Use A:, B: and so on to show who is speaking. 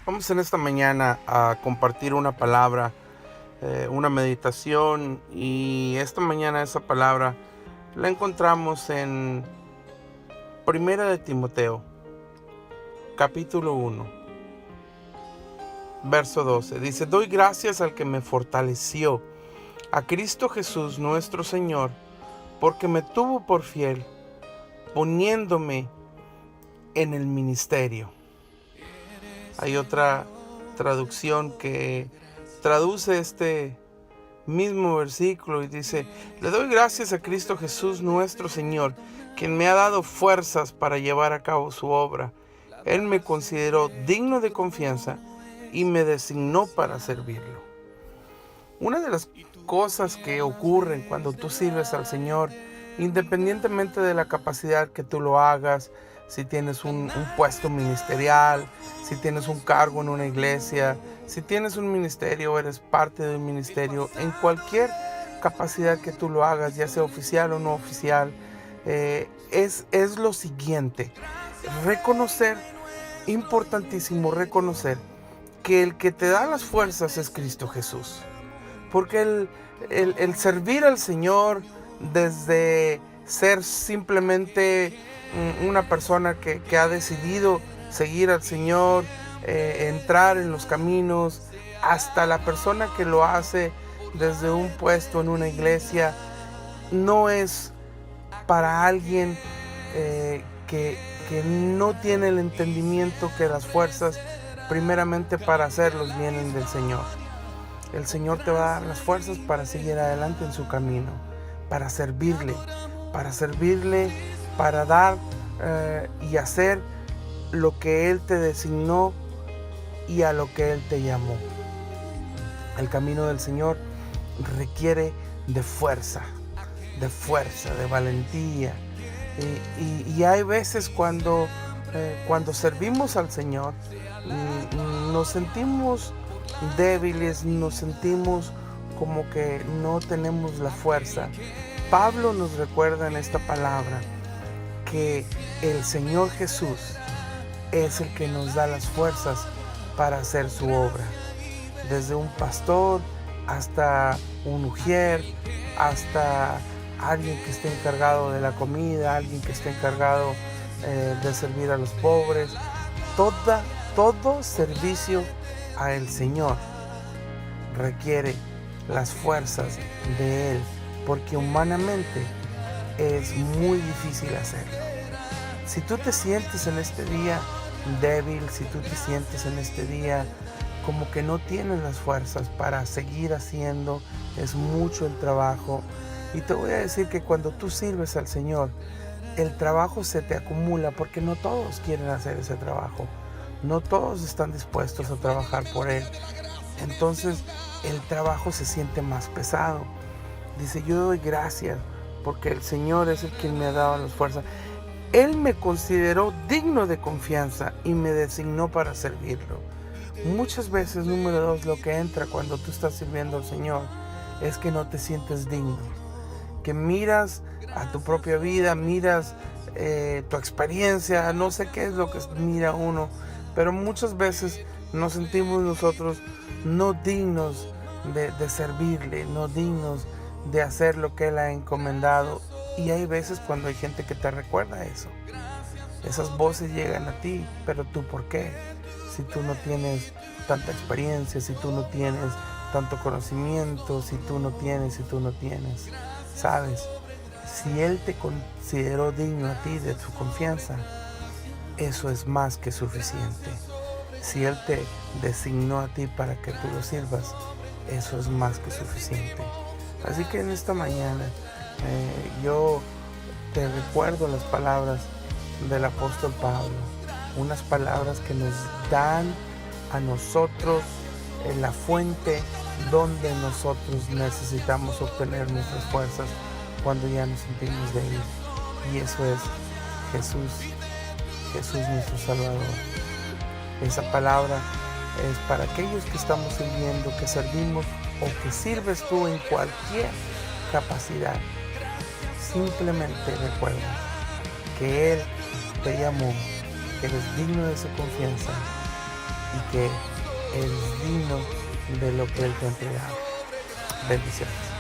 A: Vamos en esta mañana a compartir una palabra, una meditación, y esta mañana esa palabra la encontramos en Primera de Timoteo, capítulo 1, verso 12. Dice: doy gracias al que me fortaleció, a Cristo Jesús nuestro Señor, porque me tuvo por fiel, poniéndome en el ministerio. Hay otra traducción que traduce este mismo versículo y dice: le doy gracias a Cristo Jesús nuestro Señor, quien me ha dado fuerzas para llevar a cabo su obra. Él me consideró digno de confianza y me designó para servirlo. Una de las cosas que ocurren cuando tú sirves al Señor, independientemente de la capacidad que tú lo hagas, si tienes un puesto ministerial, si tienes un cargo en una iglesia, si tienes un ministerio, eres parte de un ministerio, en cualquier capacidad que tú lo hagas, ya sea oficial o no oficial, es lo siguiente: reconocer, importantísimo reconocer, que el que te da las fuerzas es Cristo Jesús. Porque el servir al Señor, desde ser simplemente una persona que ha decidido seguir al Señor, entrar en los caminos, hasta la persona que lo hace desde un puesto en una iglesia, no es para alguien que no tiene el entendimiento que las fuerzas primeramente para hacerlos vienen del Señor. El Señor te va a dar las fuerzas para seguir adelante en su camino, para servirle, para dar y hacer lo que Él te designó y a lo que Él te llamó. El camino del Señor requiere de fuerza, de valentía. Y hay veces cuando servimos al Señor, nos sentimos débiles, nos sentimos como que no tenemos la fuerza. Pablo nos recuerda en esta palabra que el Señor Jesús es el que nos da las fuerzas para hacer su obra. Desde un pastor hasta un ujier, hasta alguien que esté encargado de la comida, alguien que esté encargado de servir a los pobres. Todo servicio a el Señor requiere las fuerzas de Él, porque humanamente es muy difícil hacerlo. Si tú te sientes en este día débil, si tú te sientes en este día como que no tienes las fuerzas para seguir haciendo, es mucho el trabajo. Y te voy a decir que cuando tú sirves al Señor, el trabajo se te acumula, porque no todos quieren hacer ese trabajo. No todos están dispuestos a trabajar por Él. Entonces el trabajo se siente más pesado. Dice: yo doy gracias porque el Señor es el quien me ha dado las fuerzas. Él me consideró digno de confianza y me designó para servirlo. Muchas veces, número 2, lo que entra cuando tú estás sirviendo al Señor es que no te sientes digno. Que miras a tu propia vida, miras tu experiencia, no sé qué es lo que mira uno, pero muchas veces nos sentimos nosotros no dignos de servirle, no dignos de hacer lo que Él ha encomendado. Y hay veces cuando hay gente que te recuerda eso. Esas voces llegan a ti, pero ¿tú por qué? Si tú no tienes tanta experiencia, si tú no tienes tanto conocimiento, si tú no tienes, ¿sabes? Si Él te consideró digno a ti de su confianza, eso es más que suficiente. Si Él te designó a ti para que tú lo sirvas, eso es más que suficiente. Así que en esta mañana yo te recuerdo las palabras del apóstol Pablo, unas palabras que nos dan a nosotros la fuente donde nosotros necesitamos obtener nuestras fuerzas cuando ya nos sentimos débiles. Y eso es Jesús nuestro Salvador. Esa palabra es para aquellos que estamos sirviendo, que servimos o que sirves tú en cualquier capacidad. Simplemente recuerda que Él te llamó, que eres digno de su confianza y que eres digno de lo que Él te ha entregado. Bendiciones.